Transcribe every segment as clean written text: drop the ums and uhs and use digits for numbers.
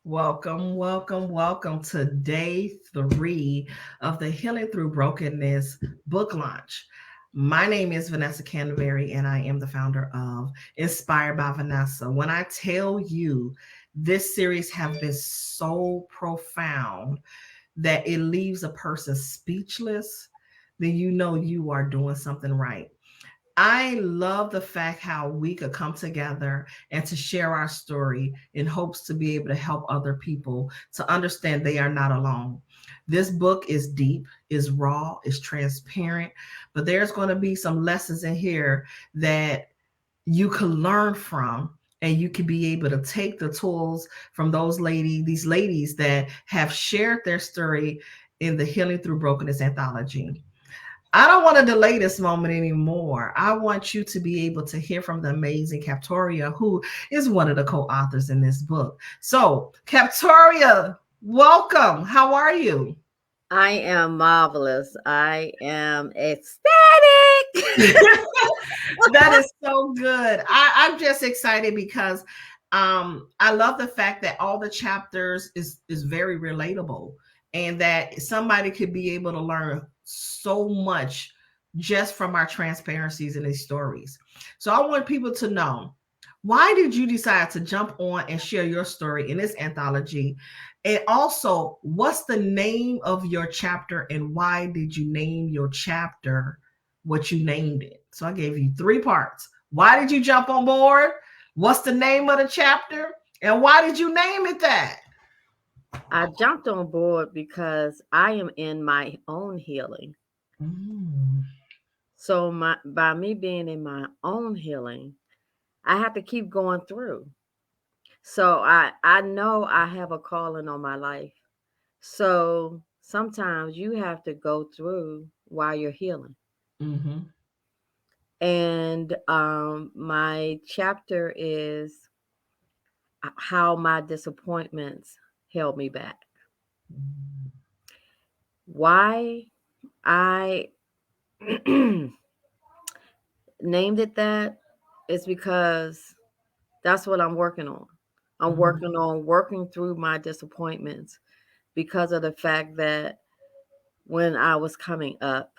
Welcome to day 3 of the Healing Through Brokenness book launch. My name is Vanessa Canterbury, and I am the founder of Inspired by Vanessa. When I tell you this series have been so profound that it leaves a person speechless, then you know you are doing something right. I love the fact how we could come together and to share our story in hopes to be able to help other people to understand they are not alone. This book is deep, is raw, is transparent, but there's going to be some lessons in here that you can learn from, and you can be able to take the tools from these ladies that have shared their story in the Healing Through Brokenness anthology. I don't want to delay this moment anymore. I want you to be able to hear from the amazing Captoria, who is one of the co-authors in this book. So, Captoria, welcome. How are you? I am marvelous. I am ecstatic. That is so good. I'm just excited because I love the fact that all the chapters is very relatable, and that somebody could be able to learn so much just from our transparencies in these stories. So I want people to know, why did you decide to jump on and share your story in this anthology? And also, what's the name of your chapter, and why did you name your chapter what you named it? So I gave you 3 parts. Why did you jump on board? What's the name of the chapter? And why did you name it that? I jumped on board because I am in my own healing. Mm. So by me being in my own healing, I have to keep going through. So I know I have a calling on my life. So sometimes you have to go through while you're healing. Mm-hmm. And my chapter is how my disappointments held me back. Why I named it that is because that's what I'm working on. I'm Mm-hmm. working through my disappointments because of the fact that when I was coming up,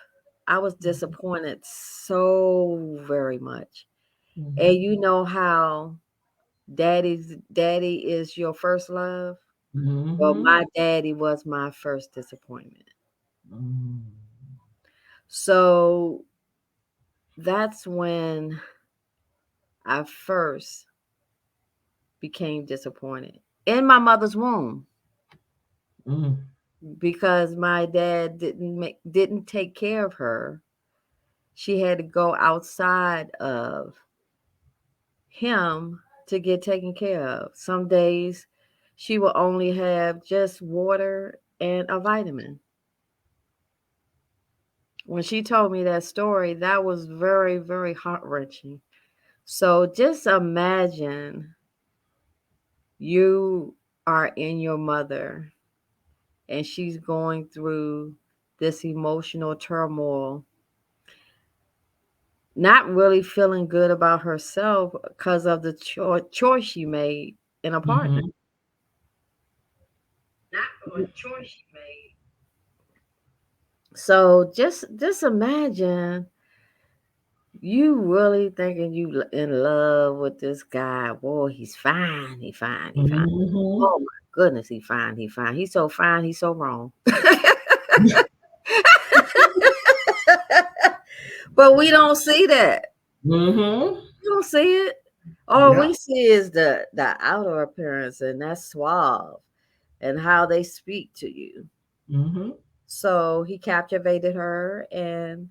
I was disappointed so very much. And Mm-hmm. you know how daddy is your first love? Well, Mm-hmm. my daddy was my first disappointment. Mm-hmm. So that's when I first became disappointed in my mother's womb because my dad didn't take care of her. She had to go outside of him to get taken care of. Some days she will only have just water and a vitamin. When she told me that story, that was very, very heart wrenching. So just imagine you are in your mother and she's going through this emotional turmoil, not really feeling good about herself because of the choice she made in a partner. Mm-hmm. So just imagine you really thinking in love with this guy. Boy, he's fine. He fine. He fine. Mm-hmm. Oh my goodness, he fine. He fine. He's so fine. He's so wrong. But we don't see that. Mm-hmm. You don't see it. All Yep. we see is the outer appearance, and that's suave and how they speak to you. Mm-hmm. So he captivated her, and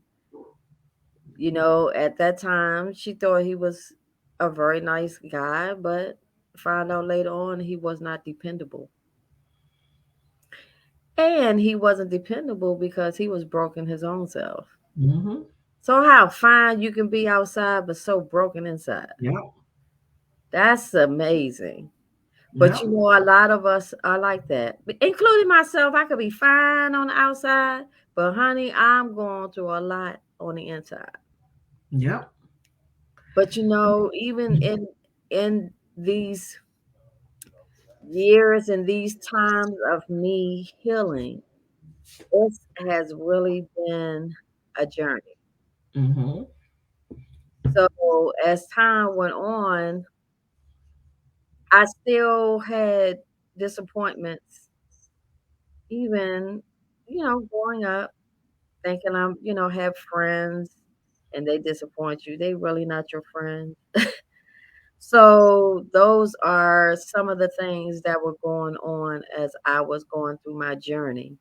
at that time she thought he was a very nice guy, but found out later on he was not dependable. And he wasn't dependable because he was broken his own self. Mm-hmm. So how fine you can be outside but so broken inside. Yep. That's amazing. But Yep. a lot of us are like that, including myself. I could be fine on the outside, but honey, I'm going through a lot on the inside. Yep. But even in these years and these times of me healing, it has really been a journey. Mm-hmm. So as time went on, I still had disappointments, even, growing up, thinking have friends and they disappoint you. They really not your friend. So those are some of the things that were going on as I was going through my journey.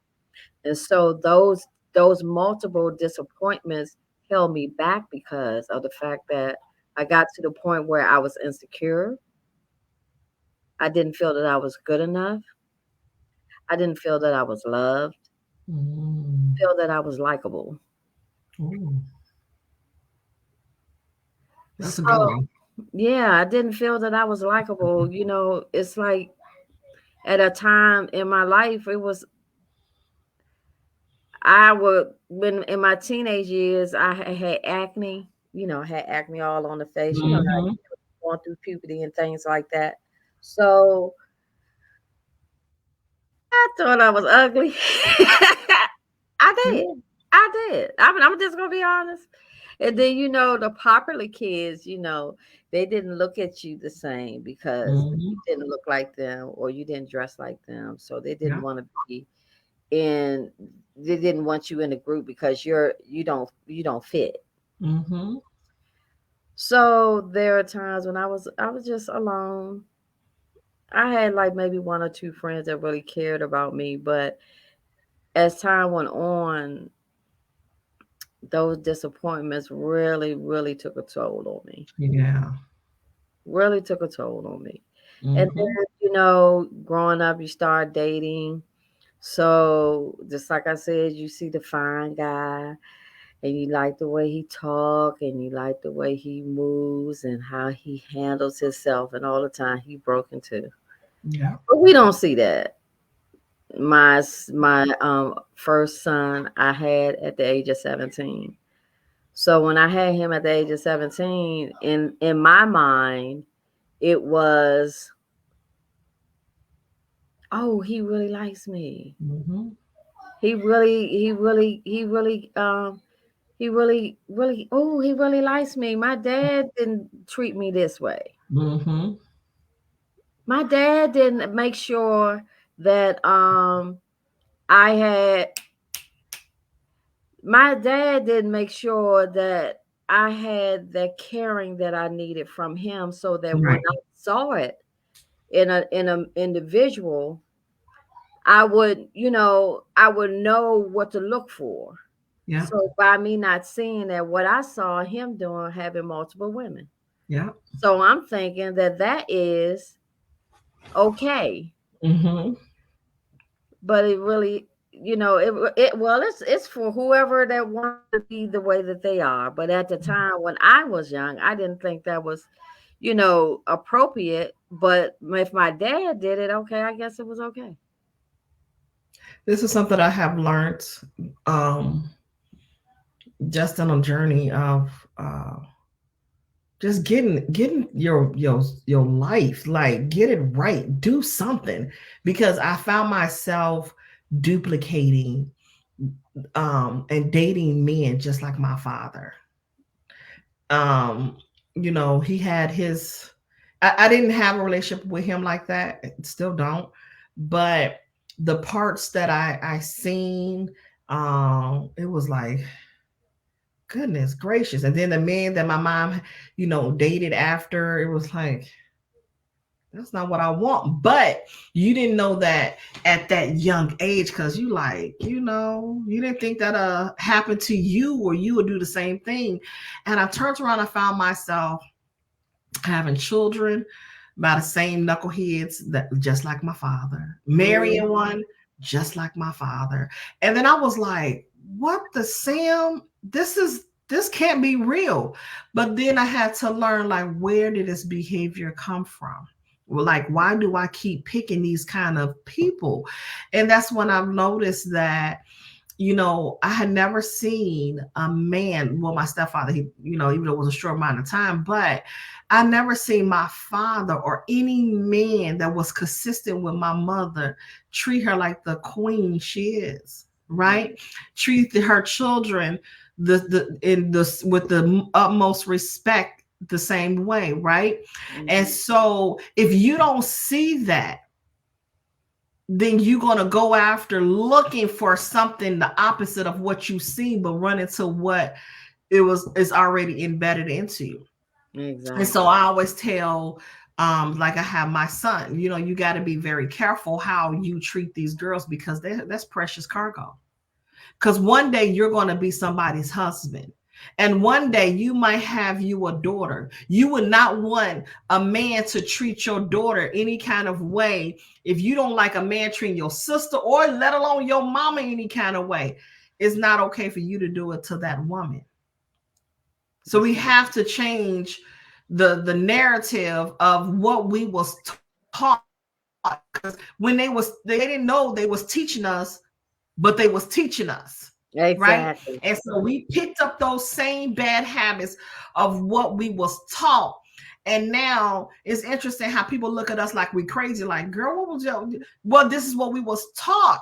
And so those multiple disappointments held me back because of the fact that I got to the point where I was insecure. I didn't feel that I was good enough. I didn't feel that I was loved, Mm. feel that I was likable. Ooh, that's a So good one. yeah, I didn't feel that I was likable. It's like at a time in my life, it was I would when in my teenage years, had acne. I had acne all on the face. Mm-hmm. Going through puberty and things like that. So I thought I was ugly. I did. I did. I'm just gonna be honest. And then the popular kids, they didn't look at you the same because you Mm-hmm. didn't look like them or you didn't dress like them. So they didn't Yeah. want to be in. They didn't want you in the group because you don't fit. Mm-hmm. So there are times when I was just alone. I had like maybe one or two friends that really cared about me, but as time went on, those disappointments really, really took a toll on me. Yeah. Really took a toll on me. And Mm-hmm. then, growing up, you start dating. So just like I said, you see the fine guy and you like the way he talk and you like the way he moves and how he handles himself and all the time he broken too. Yeah. But we don't see that. My first son I had at the age of 17. So when I had him at the age of 17, in my mind, it was, oh, he really likes me. Mm-hmm. He really, oh, he really likes me. My dad didn't treat me this way. Mm-hmm. My dad didn't make sure that I had my dad didn't make sure that I had the caring that I needed from him so that when Right. I saw it in a individual, I would know what to look for. Yeah. So by me not seeing that, what I saw him doing, having multiple women. Yeah. So I'm thinking that is okay, Mm-hmm. but it really, well, it's for whoever that wants to be the way that they are. But at the time when I was young, I didn't think that was, appropriate. But if my dad did it, okay, I guess it was okay. This is something I have learned um, just on a journey of just getting your life, like get it right, do something, because I found myself duplicating and dating men just like my father. um he had his I didn't have a relationship with him like that, still don't, but the parts that I seen, it was like, goodness gracious. And then the men that my mom dated after, it was like, that's not what I want. But you didn't know that at that young age, because you like, you didn't think that happened to you or you would do the same thing. And I turned around, I found myself having children by the same knuckleheads that just like my father, marrying Mhm. one just like my father. And then I was like, what the Sam? This can't be real. But then I had to learn, like, where did this behavior come from? Well, like, why do I keep picking these kind of people? And that's when I've noticed that I had never seen a man, well, my stepfather, he, even though it was a short amount of time, but I never seen my father or any man that was consistent with my mother treat her like the queen she is, right? Treat her children with the utmost respect the same way, right? And so if you don't see that, then you're going to go after looking for something the opposite of what you see, but run into what is already embedded into you. Exactly. And so I always tell, like I have my son, you got to be very careful how you treat these girls, because that's precious cargo. Because one day you're going to be somebody's husband. And one day you might have you a daughter. You would not want a man to treat your daughter any kind of way if you don't like a man treating your sister, or let alone your mama any kind of way. It's not okay for you to do it to that woman. So we have to change the narrative of what we was taught. Because when they didn't know they was teaching us, but they was teaching us, right? Exactly. And so we picked up those same bad habits of what we was taught. And now it's interesting how people look at us like we crazy, like, girl, what was your, well, this is what we was taught.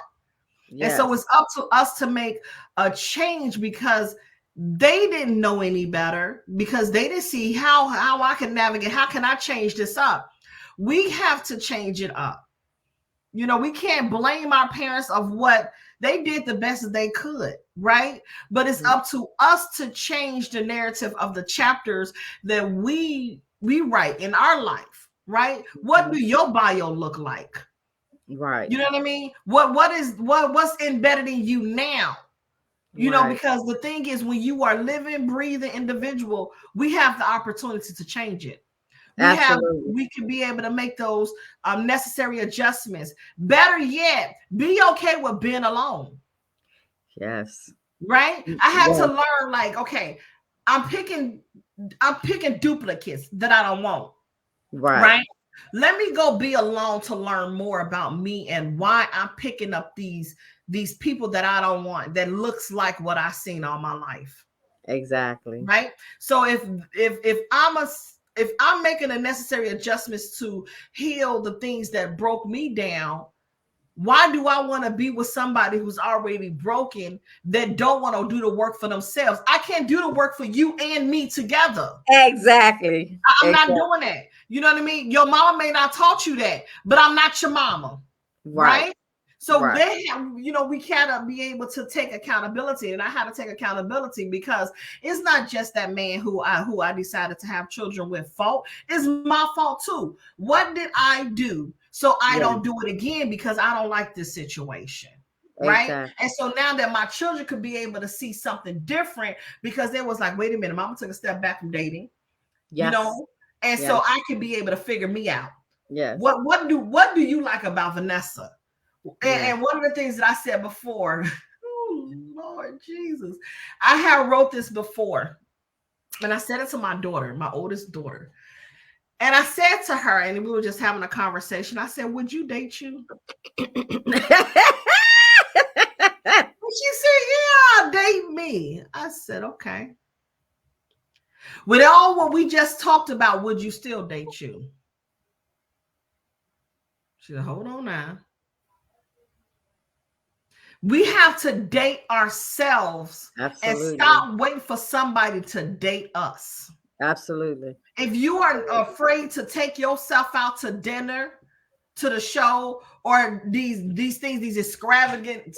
And so Yes. it's up to us to make a change, because they didn't know any better, because they didn't see how I can navigate, how can I change this up. We have to change it up. We can't blame our parents of what they did the best that they could, right? But it's up to us to change the narrative of the chapters that we write in our life, right? What do your bio look like? Right. You know what I mean? What's embedded in you now? Right. Because the thing is, when you are living, breathing individual, we have the opportunity to change it. Absolutely. We can be able to make those necessary adjustments. Better yet, be okay with being alone, Yes. right? I had to Yes. learn, like, okay, I'm picking duplicates that I don't want, Right. right? Let me go be alone to learn more about me and why I'm picking up these people that I don't want, that looks like what I've seen all my life. Exactly. Right. So if I'm making the necessary adjustments to heal the things that broke me down, why do I want to be with somebody who's already broken, that don't want to do the work for themselves? I can't do the work for you and me together. Exactly. I'm not Exactly. doing that. You know what I mean? Your mama may not taught you that, but I'm not your mama. Right. Right. So Right. they have, we gotta be able to take accountability. And I had to take accountability, because it's not just that man who I decided to have children with fault. It's my fault too. What did I do so I Yeah. don't do it again, because I don't like this situation? Right. Exactly. And so now that my children could be able to see something different, because they was like, wait a minute, mama took a step back from dating, you Yes. know, and so Yes. I can be able to figure me out. Yes. What do you like about Vanessa? Yes. And one of the things that I said before, oh Lord Jesus, I have wrote this before, and I said it to my daughter, my oldest daughter, and I said to her, and we were just having a conversation. I said, "Would you date you?" And she said, "Yeah, date me." I said, "Okay." With all what we just talked about, would you still date you? She said, "Hold on now." We have to date ourselves and Absolutely. stop waiting for somebody to date us. Absolutely. If you are afraid to take yourself out to dinner, to the show, or these things, these extravagant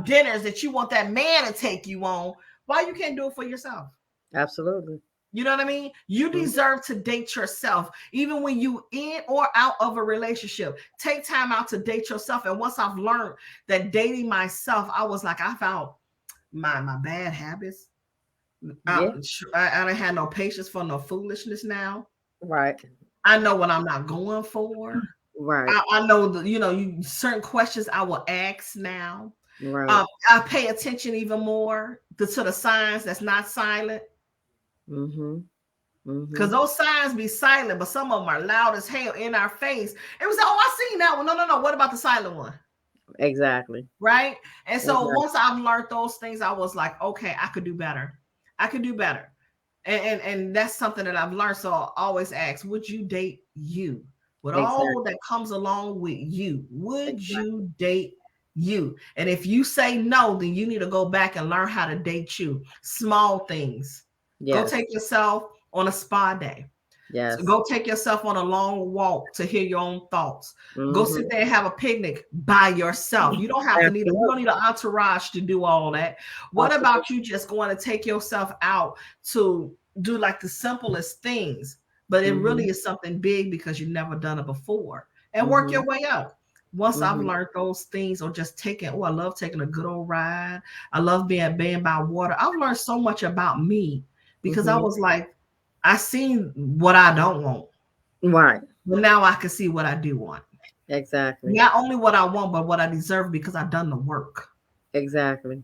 dinners that you want that man to take you on, why you can't do it for yourself? Absolutely. You know what I mean? You Mhm. deserve to date yourself, even when you in or out of a relationship. Take time out to date yourself. And once I've learned that dating myself, I was like, I found my bad habits. Yeah. I don't have no patience for no foolishness now. Right. I know what I'm not going for. Right. I know certain questions I will ask now. Right. I pay attention even more to the signs that's not silent. Mhm. Because Mhm. those signs be silent, but some of them are loud as hell in our face. It was, oh, I seen that one. No, no, no. What about the silent one? Exactly. right? And so Exactly. once I've learned those things, I was like, okay, I could do better. I could do better. And that's something that I've learned. So I always ask, would you date you? With all Exactly. that comes along with you, would Exactly. you date you? And if you say no, then you need to go back and learn how to date you. Small things. Go Yes. take yourself on a spa day. So Yes. go take yourself on a long walk to hear your own thoughts. Go sit Mm-hmm. there and have a picnic by yourself. You don't have to need you don't Absolutely. need an entourage to do all that. What Absolutely. about you just going to take yourself out to do like the simplest things, but it Mm-hmm. really is something big because you've never done it before and work Mm-hmm. your way up. Once I've Mm-hmm. learned those things, or just taking, oh, I love taking a good old ride. I love being by water. I've learned so much about me because I Mm-hmm. was like, I seen what I don't want. Right. But now I can see what I do want. Exactly. Not only what I want, but what I deserve because I've done the work. Exactly.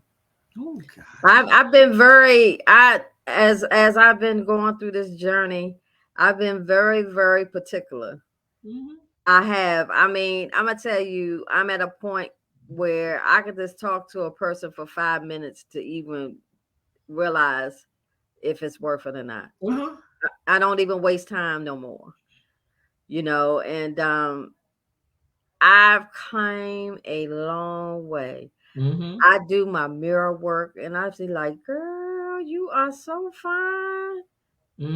Oh God. I've been very I as I've been going through this journey, I've been very, very particular. Mm-hmm. I have. I mean, I'm gonna tell you, I'm at a point where I could just talk to a person for 5 minutes to even realize if it's worth it or not. Uh-huh. I don't even waste time no more, and I've came a long way. Mm-hmm. I do my mirror work and I be like, girl, you are so fine.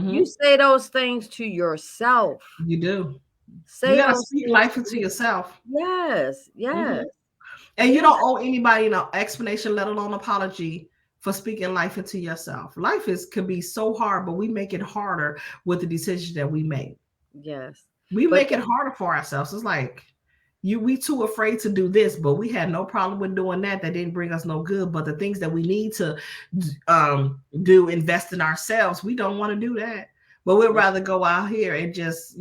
You Mm-hmm. say those things to yourself. You do. You Say gotta those speak things life to into you. yourself. Yes, Mm-hmm. yes, And you yeah, don't owe anybody an explanation, let alone apology for speaking life into yourself. Life is can be so hard, but we make it harder with the decisions that we make. yes. We But make it harder for ourselves. It's like we too afraid to do this, but we had no problem with doing that. That didn't bring us no good. But the things that we need to do, invest in ourselves, we don't want to do that. But we'd yeah, rather go out here and just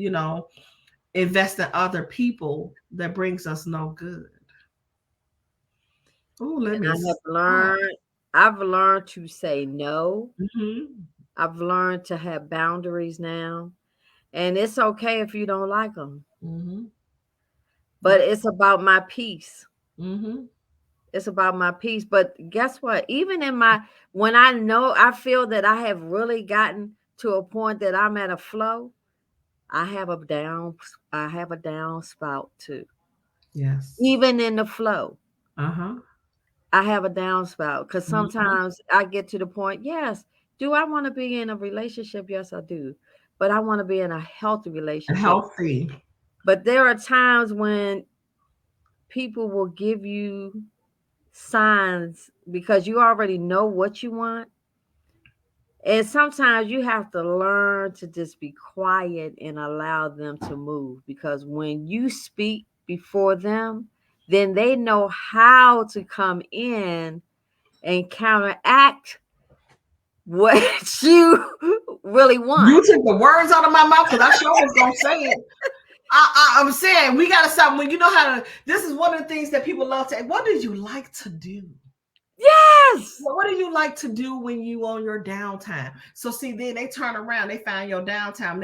invest in other people that brings us no good. Oh, let and me I have stop. learned. I've learned to say no. Mm-hmm. I've learned to have boundaries now, and it's okay if you don't like them. Mm-hmm. But it's about my peace. Mm-hmm. It's about my peace. But guess what? Even in my when I know I feel that I have really gotten to a point that I'm at a flow, I have a down spout too. Yes. Even in the flow, Uh-huh. I have a down spout because Mm-hmm. sometimes I get to the point, yes, do I want to be in a relationship? Yes, I do. But I want to be in a healthy relationship. Healthy. But there are times when people will give you signs because you already know what you want. And sometimes you have to learn to just be quiet and allow them to move because when you speak before them, then they know how to come in and counteract what you really want. You took the words out of my mouth because I sure was gonna say it. I'm saying we gotta stop when you know how to. This is one of the things that people love to. What do you like to do? Yes. What do you like to do when you on your downtime? So see, then they turn around, they find your downtime.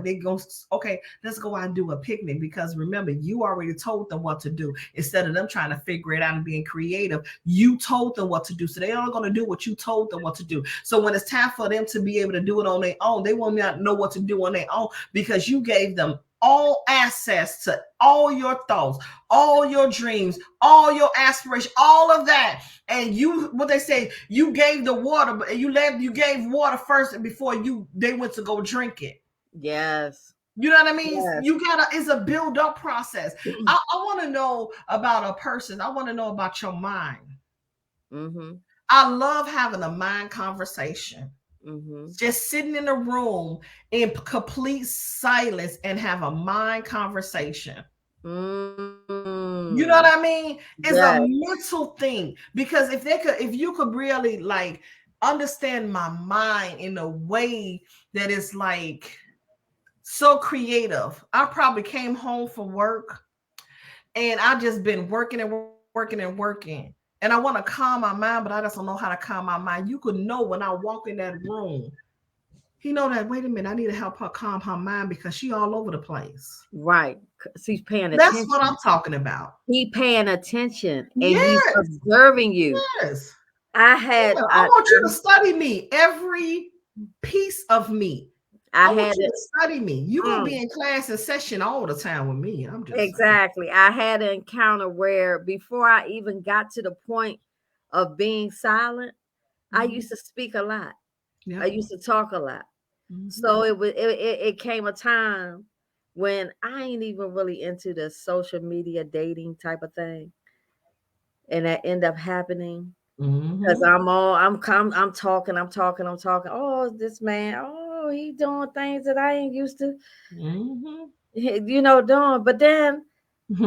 They go, okay, let's go out and do a picnic because remember, you already told them what to do. Instead of them trying to figure it out and being creative, you told them what to do. So they are going to do what you told them what to do. So when it's time for them to be able to do it on their own, they will not know what to do on their own because you gave them all access to all your thoughts, all your dreams, all your aspirations, all of that. And you, what they say, you gave the water, but you gave water first before they went to go drink it. Yes. You know what I mean? Yes. You gotta, it's a build up process. I want to know about a person. I want to know about your mind. Mm-hmm. I love having a mind conversation. Mm-hmm. Just sitting in a room in complete silence and have a mind conversation. You know what Mm. I mean? It's a Yes. mental thing because if you could really like understand my mind in a way that is like so creative. I probably came home from work and I just been working and working and working. And I want to calm my mind, but I just don't know how to calm my mind. You could know when I walk in that room He know that, wait a minute, I need to help her calm her mind because she all over the place. Right. 'Cause he's paying That's what I'm attention. talking about. He paying attention and he's Yes, observing you. yes. I had Yeah, I I want you to study me, every piece of me. I I want had you it. to study me. You're gonna be Mm, in class and session all the time with me. I'm just saying. exactly. I had an encounter where before I even got to the point of being silent, I Mhm. used to speak a lot. I Yep. used to talk a lot. Mhm. So it came a time when I ain't even really into the social media dating type of thing. And that end up happening because Mhm. I'm talking, I'm talking, I'm talking. Oh, this man, oh, he doing things that I ain't used to, Mhm. doing. But then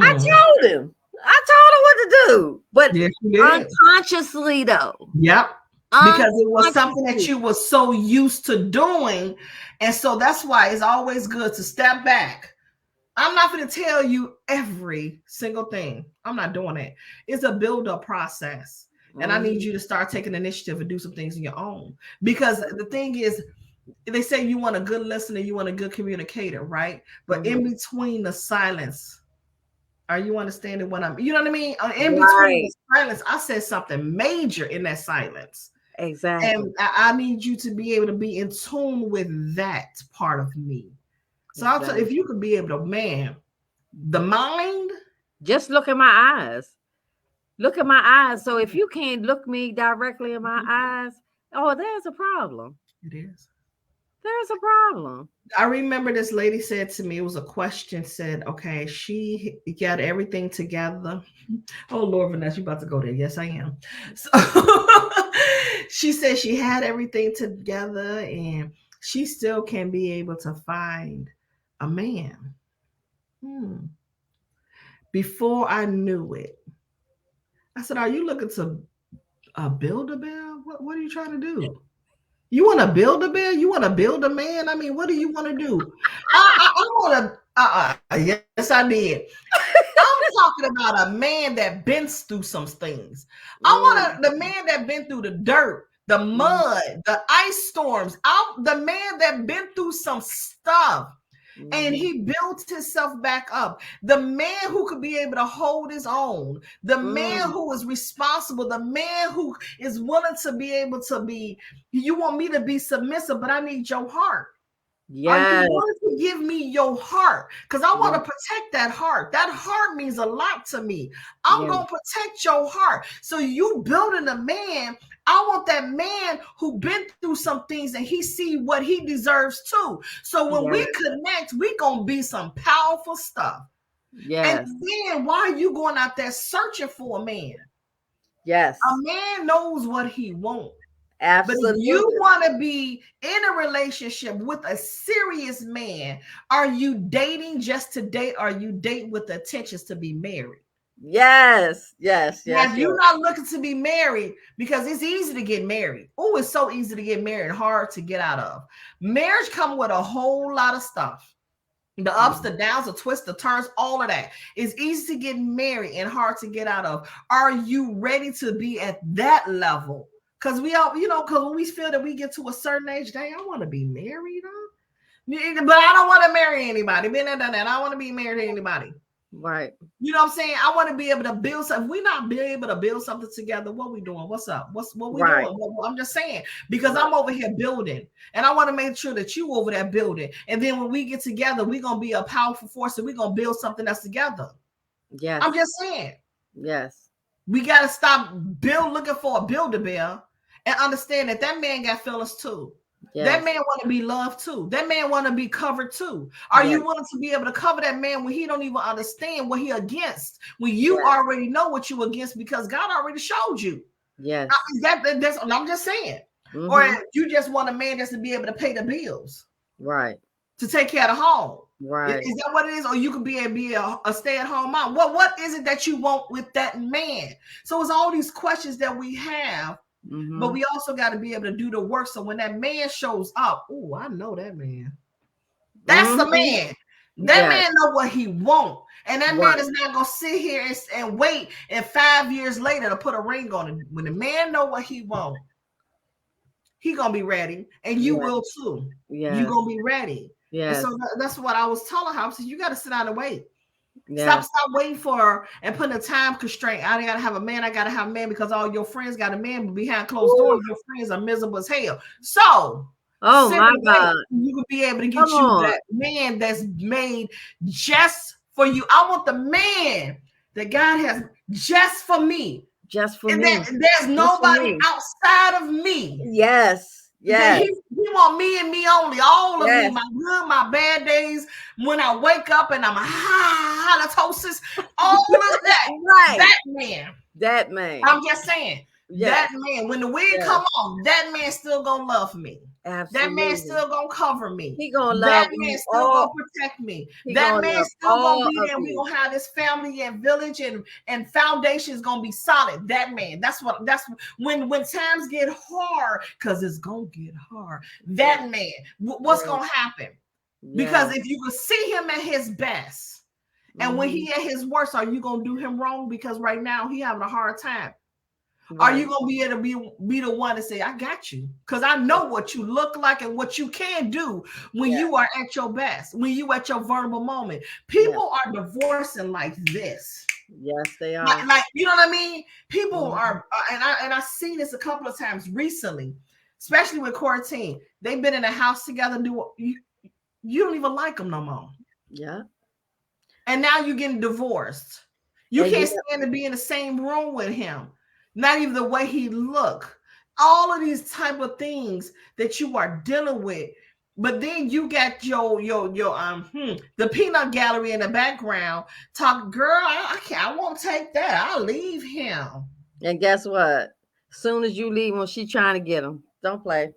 I Mhm. told him, I told him what to do. But Yes, you did. unconsciously though, Yep. Because it was something that unconsciously. you were so used to doing. And so that's why it's always good to step back. I'm not going to tell you every single thing. I'm not doing it. It's a build up process. And I need Mhm. you to start taking initiative and do some things on your own. Because the thing is, they say you want a good listener, you want a good communicator, right? But in Mhm. between the silence, are you understanding what I'm, you know what I mean? In between the Right. silence, I said something major in that silence. Exactly. And I need you to be able to be in tune with that part of me. So I'll tell, Exactly. if you could be able to, man, the mind, Just look at my eyes. Look at my eyes. So if you can't look me directly in my eyes, oh, there's a problem. it is. There's a problem. I remember this lady said to me, it was a question, said, okay, she got everything together. Oh, Lord, Vanessa, you about to go there. Yes, I am. So she said she had everything together and she still can be able to find a man. Hmm. Before I knew it, I said, are you looking to build a bear? What are you trying to do? You want to build a bear? You want to build a man? I mean, what do you want to do? I want to. Yes, I did. I'm talking about a man that been through some things. I want Mm, the man that been through the dirt, the mm, mud, the ice storms. The man that been through some stuff and mhm, he built himself back up. The man who could be able to hold his own, the man mm. who is responsible, the man who is willing to be able to be, you want me to be submissive, but I need your heart. Are you Yes, willing to give me your heart? Because I want yes, to protect that heart. That heart means a lot to me. I'm yes, going to protect your heart. So you building a man. I want that man who been through some things and he see what he deserves too. So when we yes, connect, we going to be some powerful stuff. And yes, then why are you going out there searching for a man? A yes. man knows what he wants. But if you Absolutely. want to be in a relationship with a serious man, are you dating just to date? Or are you dating with the intentions to be married? Yes, yes, Now, yes, if yes. you're not looking to be married, because it's easy to get married. Oh, it's so easy to get married, hard to get out of. Marriage comes with a whole lot of stuff. The ups, the Mhm. downs, the twists, the turns, all of that. It's easy to get married and hard to get out of. Are you ready to be at that level? Because we all, because when we feel that we get to a certain age, dang, I want to be married, huh? But I don't want to marry anybody. Been there, done that. I don't want to be married to anybody. Right. You know what I'm saying? I want to be able to build something. If we not be able to build something together, what we doing? What's up? What we Right. doing? I'm just saying, because Right. I'm over here building and I want to make sure that you over there building. And then when we get together, we're gonna be a powerful force and we're gonna build something that's together. I'm Yes. just saying, Yes. we gotta stop looking for a builder bear and understand that that man got feelings too. That Yes. man want to be loved too. That man want to be covered too. Are Yes. you willing to be able to cover that man when he don't even understand what he against? When you Yes. already know what you against because God already showed you. Yes. That's I'm just saying. Or Mm-hmm. you just want a man just to be able to pay the bills, Right. to take care of the home. Right. Is that what it is? Or you could be a stay-at-home mom. What is it that you want with that man? So it's all these questions that we have, but Mm-hmm. we also got to be able to do the work. So when that man shows up, oh, I know that man. That's the Mm-hmm. man. That Yes. man know what he want. And that man Right. is not gonna sit here and wait and 5 years later to put a ring on it. When the man know what he want, he gonna be ready, and you Yeah. will too. You Yes. gonna be ready. And Yes. so that's what I was telling her. I said, you got to sit down and wait. Yes. Stop waiting for and putting a time constraint. I gotta have a man. I gotta have a man because all your friends got a man, but behind closed Woo. doors, your friends are miserable as hell. So Oh sit my and wait. God. You will be able to Come get you on. that man that's made just for you. I want the man that God has just for me. Just for And me. that there's Just for nobody me. outside of me. Yes. That Yes. he want me and me only, all of me, Yes. my good, my bad days, when I wake up and I'm halitosis, all of that. Right. That man. That man. I'm just saying, Yes. that man, when the wind Yes. come on, that man still gonna love me. That man Absolutely. still gonna cover me. He gonna That love man you still gonna all. protect me. He That gonna man love still gonna all be of there. We you. gonna have this family and village and foundation is gonna be solid. That man. That's when times get hard, because it's gonna get hard. Yes. That man. What's Yes. gonna happen? Yes. Because if you could see him at his best, and when Mhm. he at his worst, are you gonna do him wrong? Because right now he having a hard time. Are Right. you gonna be able to be the one to say, I got you? Because I know what you look like and what you can do when Yeah. you are at your best, when you at your vulnerable moment. Yeah. People are divorcing like this. Yes, they are. Like you know what I mean? People Mhm. are, and I seen this a couple of times recently, especially with quarantine. They've been in a house together. You don't even like them no more, Yeah. and now you're getting divorced. You And can't yeah, stand to be in the same room with him. Not even the way he look. All of these type of things that you are dealing with. But then you got your the peanut gallery in the background. Talk, girl, I can't. I won't take that. I'll leave him. and guess what? Soon as you leave, when she trying to get him, don't play.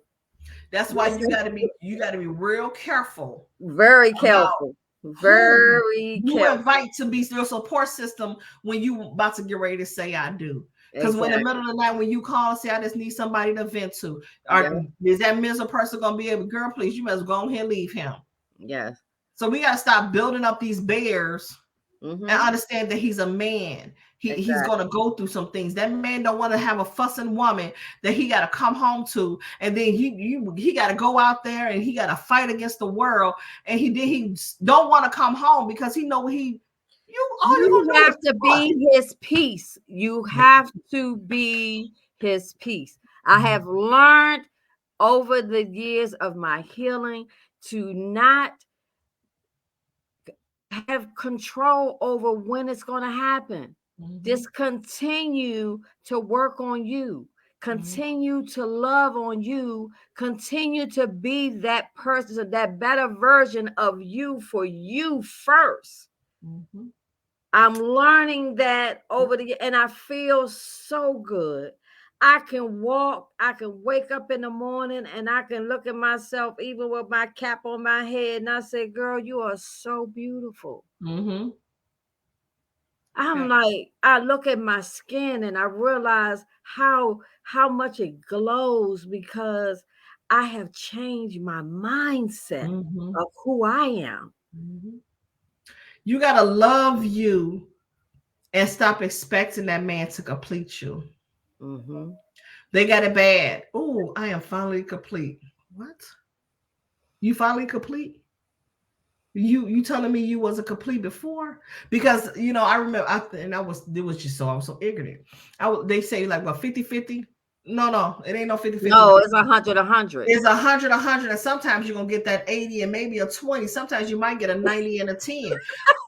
That's why you gotta be real careful Very about careful. who Very you careful. invite to be your support system when you about to get ready to say I do. Because when in the middle Exactly. of the night, when you call and say I just need somebody to vent to, Yeah. or is that miserable person gonna be able, girl, please, you must go ahead and leave him. Yes. So we gotta stop building up these bears and Mm-hmm. understand that he's a man. He's Exactly. gonna go through some things. That man don't want to have a fussing woman that he gotta come home to, and then he gotta go out there and he gotta fight against the world, and he don't want to come home because he know all you're You gonna do have is to fuss. be his peace. You have to be his peace. I have learned over the years of my healing to not have control over when it's going to happen. Mhm, Just continue to work on you, mhm, continue to love on you, continue to be that person, that better version of you for you first. mhm. I'm learning that over the, and I feel so good. I can walk, I can wake up in the morning and I can look at myself even with my cap on my head and I say, girl, you are so beautiful. Mhm. I'm Yeah. like, I look at my skin and I realize how much it glows because I have changed my mindset Mhm, of who I am. mhm. You gotta love you and stop expecting that man to complete you. Mm-hmm. They got it bad. Oh, I am finally complete. What? You finally complete? You telling me you wasn't complete before? Because I remember and it was just so I was so ignorant. They say like what 50-50? No, it ain't no 50-50. No, it's 100. It's 100, and sometimes you're gonna get that 80 and maybe a 20. Sometimes you might get a 90 and a 10.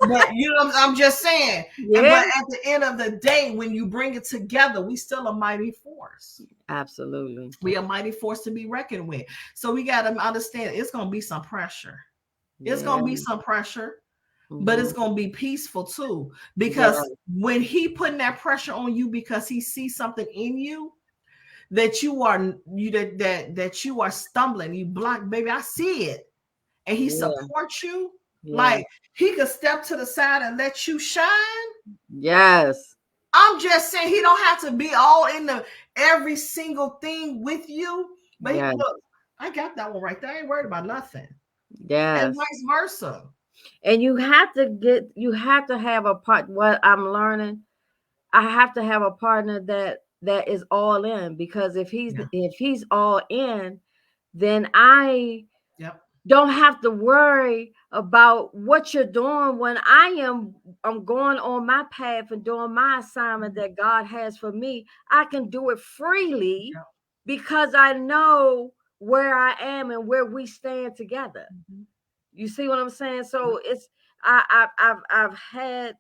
But I'm just saying. And Yeah, but at the end of the day, when you bring it together, we still a mighty force. absolutely. We a mighty force to be reckoned with. So we gotta understand it's gonna be some pressure. It's Yeah. gonna be some pressure, but Mm-hmm. it's gonna be peaceful too. Yeah. Because when he putting that pressure on you because he sees something in you that you are stumbling, you block, baby. I see it. And he Yeah. supports you, Yeah. like he could step to the side and let you shine. Yes. I'm just saying he don't have to be all in the every single thing with you. But Yes. look, I got that one right there. I ain't worried about nothing. And Yes. vice versa. And you have to have a part. What I'm learning, I have to have a partner that that is all in, because Yeah. if he's all in, then I Yep. don't have to worry about what you're doing when I'm going on my path and doing my assignment that God has for me. I can do it freely Yep. because I know where I am and where we stand together. Mhm. You see what I'm saying? Yep. So it's I've had,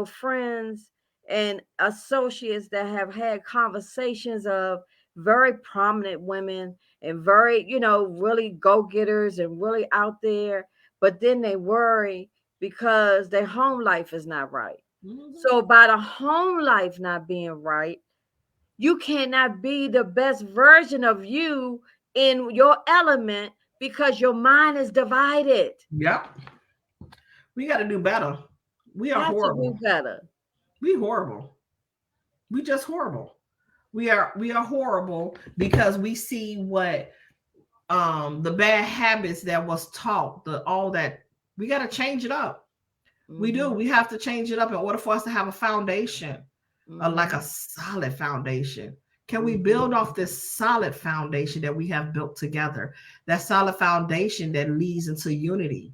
friends and associates that have had conversations of very prominent women and very, really go-getters and really out there, but then they worry because their home life is not right. Mhm. So by the home life not being right, you cannot be the best version of you in your element because your mind is divided. Yep. We got to do better. We are Got to do horrible. better. We horrible. We just horrible. We are horrible because we see what the bad habits that was taught, the all that we got to change it up. We do. Hmm. We have to change it up in order for us to have a foundation, like Hmm. a solid foundation. Can we Hmm. build off this solid foundation that we have built together? That solid foundation that leads into unity.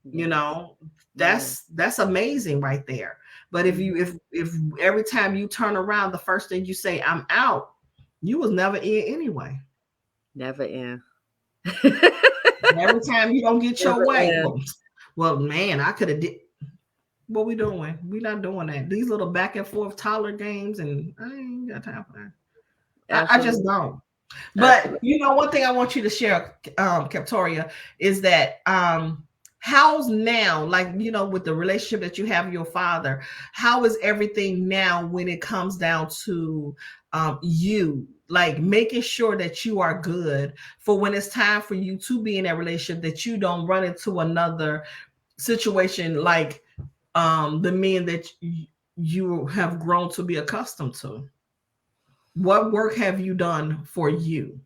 You Yes. know, Right. that's amazing right there. But if you Hmm. if every time you turn around, the first thing you say, "I'm out," you was never in anyway. Never end. Every time you don't get your Never way, end. well, man, I could have did. What we doing? We not doing that. These little back and forth toddler games, and I ain't got time for that. I just Absolutely. don't. But Absolutely. one thing I want you to share, Captoria, is that how's now, like with the relationship that you have with your father, how is everything now when it comes down to you, like making sure that you are good for when it's time for you to be in that relationship, that you don't run into another situation like the men that you have grown to be accustomed to. What work have you done for you?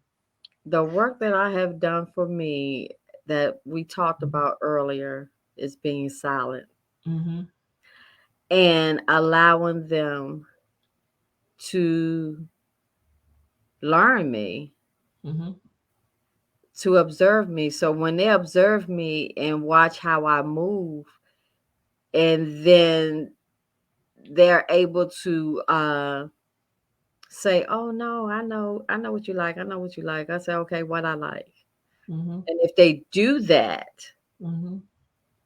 The work that I have done for me that we talked about earlier is being silent Mm-hmm. and allowing them to learn me, Mm-hmm. to observe me. So when they observe me and watch how I move, and then they're able to say, "Oh no, I know what you like. I know what you like." I say, "Okay, what I like." Mm-hmm. And if they do that, Mm-hmm.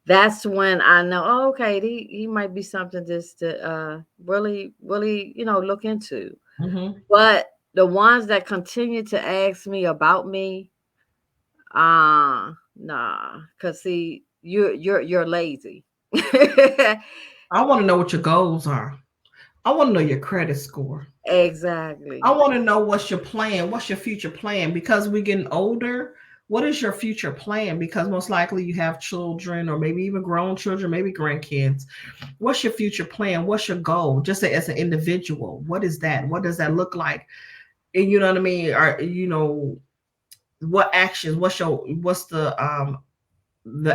that's when I know, oh, okay, he might be something just to really, really, look into. Mm-hmm. But the ones that continue to ask me about me, nah, cause see, you're lazy. I want to know what your goals are. I want to know your credit score. I Exactly. want to know what's your plan, what's your future plan, because we're getting older. What is your future plan? Because most likely you have children or maybe even grown children, maybe grandkids. What's your future plan? What's your goal? Just as an individual, what is that? What does that look like? And you know what I mean? Or what actions? What's the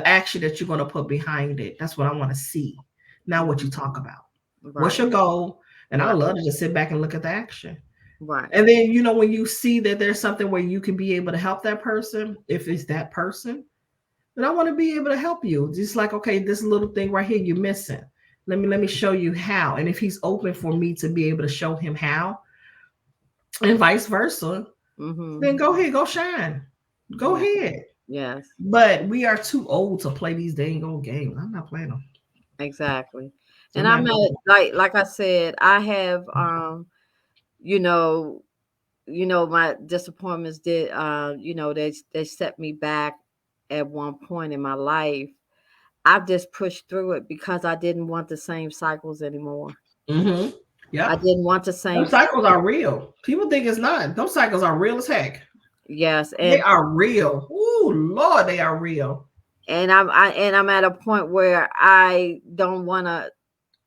action that you're going to put behind it? That's what I want to see. Now, what you Mhm. talk about? What's Right. your goal? And I Right. love to just sit back and look at the action. Right. And then, when you see that there's something where you can be able to help that person, if it's that person, then I want to be able to help you. Just like, okay, this little thing right here you're missing. Let me show you how. And if he's open for me to be able to show him how, and vice versa, then Mhm. go ahead, go shine. Go Yeah. ahead. Yes. But we are too old to play these dang old games. I'm not playing them. Exactly. I'm And I'm not at, doing like I said, I have you know, my disappointments did they set me back at one point in my life. I've just pushed through it because I didn't want the same cycles anymore. it. Mm-hmm. I Yep. didn't want the same Those cycles are real. People think it's not. Those cycles are real as heck. yes, They are real. Ooh, Lord, they are real. and I'm at a point where I don't want to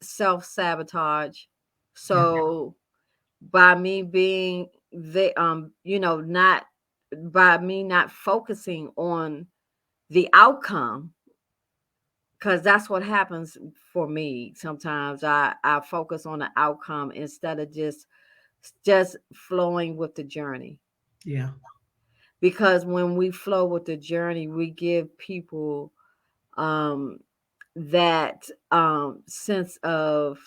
self-sabotage. Yeah. So by me being not by me not focusing on the outcome, because that's what happens for me sometimes. I focus on the outcome instead of just just flowing with the journey. Yeah. Because when we flow with the journey, we give people um, that sense of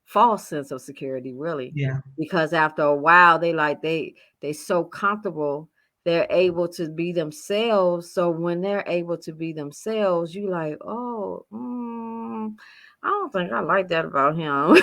false sense of security, really. Yeah. Because after a while, they so comfortable, they're able to be themselves. So when they're able to be themselves, you like, oh, I don't think I like that about him.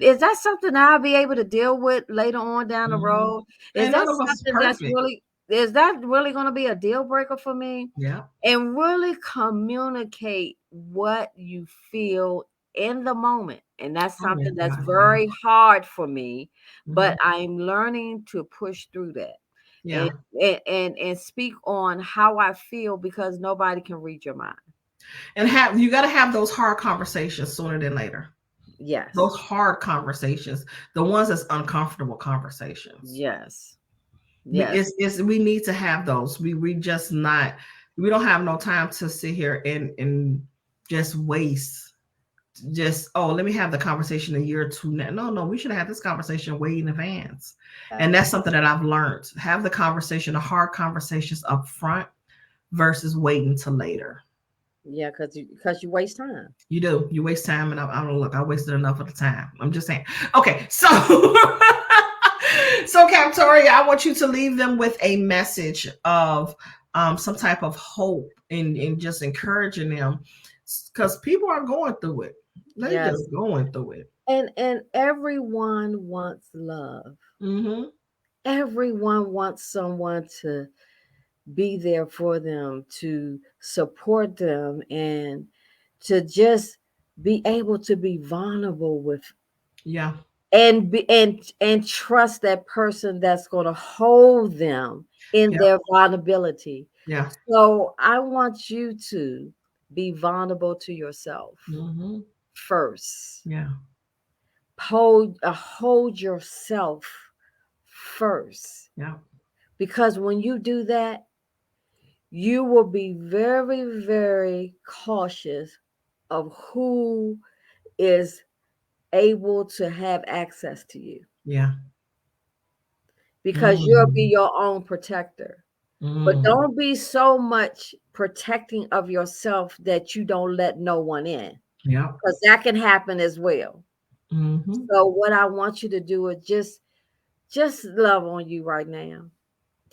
Is that something I'll be able to deal with later on down the Hmm. road? Is And that none of us is something that's perfect. really is that really going to be a deal breaker for me? Yeah. And really communicate what you feel in the moment. And that's Oh my something that's God. Yeah. very hard for me, Hmm. but I'm learning to push through that and Yeah. and speak on how I feel because nobody can read your mind. And you got to have those hard conversations sooner than later. Yes. Those hard conversations, the ones that's uncomfortable conversations. Yes. We Yes. we need to have those. We just not, we don't have no time to sit here and just waste, just, oh, let me have the conversation a year or two now. No, no, we should have this conversation way in advance. And that's something that I've learned. Have the conversation, the hard conversations up front versus waiting till later. Yeah, because you waste time. You do. You waste time, and I don't look. I wasted enough of the time. I'm just saying. Okay, so so Captoria, I want you to leave them with a message of some type of hope and just encouraging them because people are going through it. They Yes. just going through it. And everyone wants love. Mm-hmm. Everyone wants someone to be there for them, to support them, and to just be able to be vulnerable with Yeah. and trust that person that's going to hold them in Yeah. their vulnerability. Yeah. So I want you to be vulnerable to yourself Mm-hmm. first. Yeah. Hold yourself first, Yeah. because when you do that, you will be very, very cautious of who is able to have access to you, Yeah. because you'll be Mm-hmm. your own protector. But Mm. don't be so much protecting of yourself that you don't let no one in, Yeah. because that can happen as well. Mm-hmm. So what I want you to do is just love on you right now.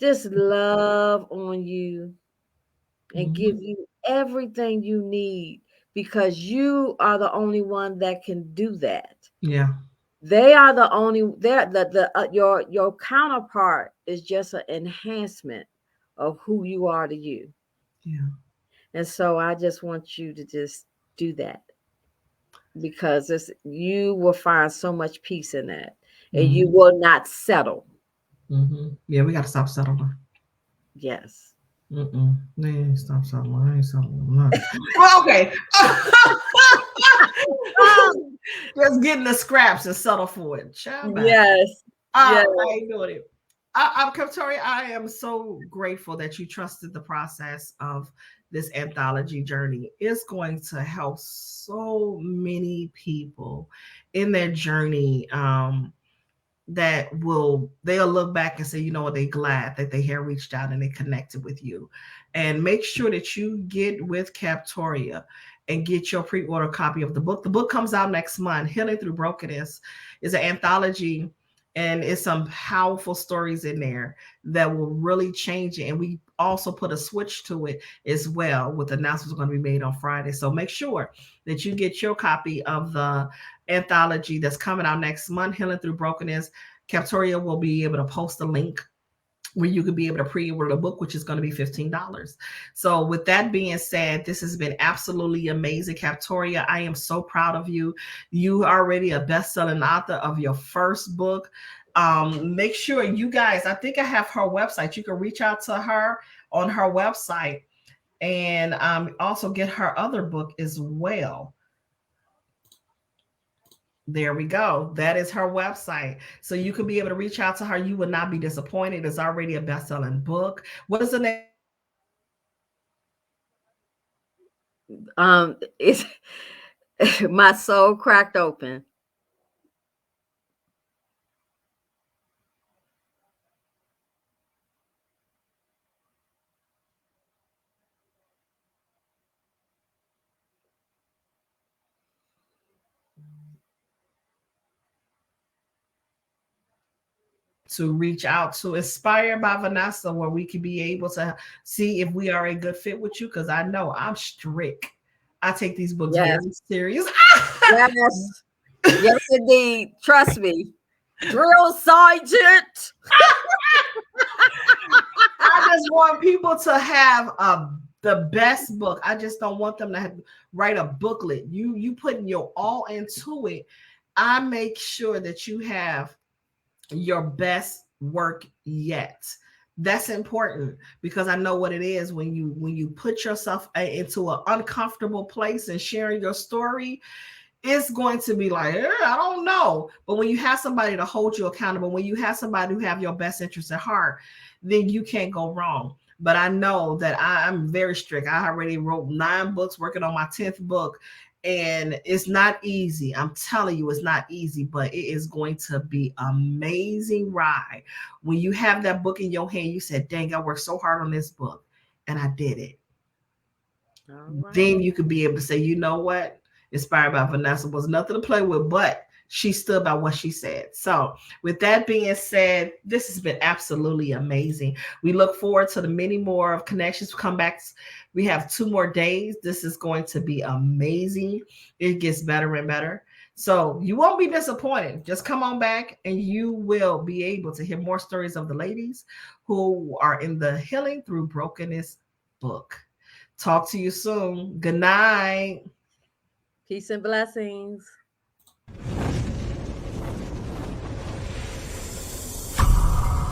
Just love on you and give Mm-hmm. you everything you need, because you are the only one that can do that. Yeah. They are the only they're your counterpart is just an enhancement of who you are to you. Yeah. And so I just want you to just do that, because you will find so much peace in that, and you Mm-hmm. will not settle. Mm-hmm. Yeah, we got to stop settling. Yes. Mm-mm. They ain't stop settling. I ain't settling nothing. Well, okay. Just getting the scraps and settle for it. Child bye. Yes. Yes. I ain't doing it. Victoria, I am so grateful that you trusted the process of this anthology journey. It's going to help so many people in their journey. That they'll look back and say, you know what, they glad that they had reached out and they connected with you. And make sure that you get with Captoria and get your pre-order copy of the book. The book comes out next month. Healing Through Brokenness is an anthology, and it's some powerful stories in there that will really change it. And we also put a switch to it as well, with announcements going to be made on Friday. So make sure that you get your copy of the anthology that's coming out next month, Healing Through Brokenness. Captoria will be able to post a link where you could be able to pre-order the book, which is going to be $15. So with that being said, this has been absolutely amazing. Captoria, I am so proud of you. You are already a best-selling author of your first book. Make sure you guys, I think I have her website. You can reach out to her on her website, and also get her other book as well. There we go. That is her website. So you could be able to reach out to her. You will not be disappointed. It's already a best-selling book. What is the name of the book again? It's my soul cracked open. to reach out to Inspired by Vanessa, where we can be able to see if we are a good fit with you. Because I know I'm strict. I take these books Yes. very serious. Yes. Yes, indeed. Trust me. Drill sergeant. I just want people to have the best book. I just don't want them to write a booklet. You putting your all into it. I make sure that you have your best work yet. That's important because I know what it is when you put yourself into an uncomfortable place and sharing your story. It's going to be like, I don't know. But when you have somebody to hold you accountable, when you have somebody who have your best interests at heart, then you can't go wrong. But I know that I'm very strict. I already wrote 9 books, working on my 10th book. And it's not easy. I'm telling you, it's not easy, but it is going to be amazing ride. When you have that book in your hand, you said, dang, I worked so hard on this book and I did it. Right. Then you could be able to say, you know what? Inspired by Vanessa was nothing to play with, but she stood by what she said. So, with that being said, this has been absolutely amazing. We look forward to the many more of connections come back. We have 2 more days. This is going to be amazing. It gets better and better. So, you won't be disappointed. Just come on back and you will be able to hear more stories of the ladies who are in the Healing Through Brokenness book. Talk to you soon. Good night. Peace and blessings.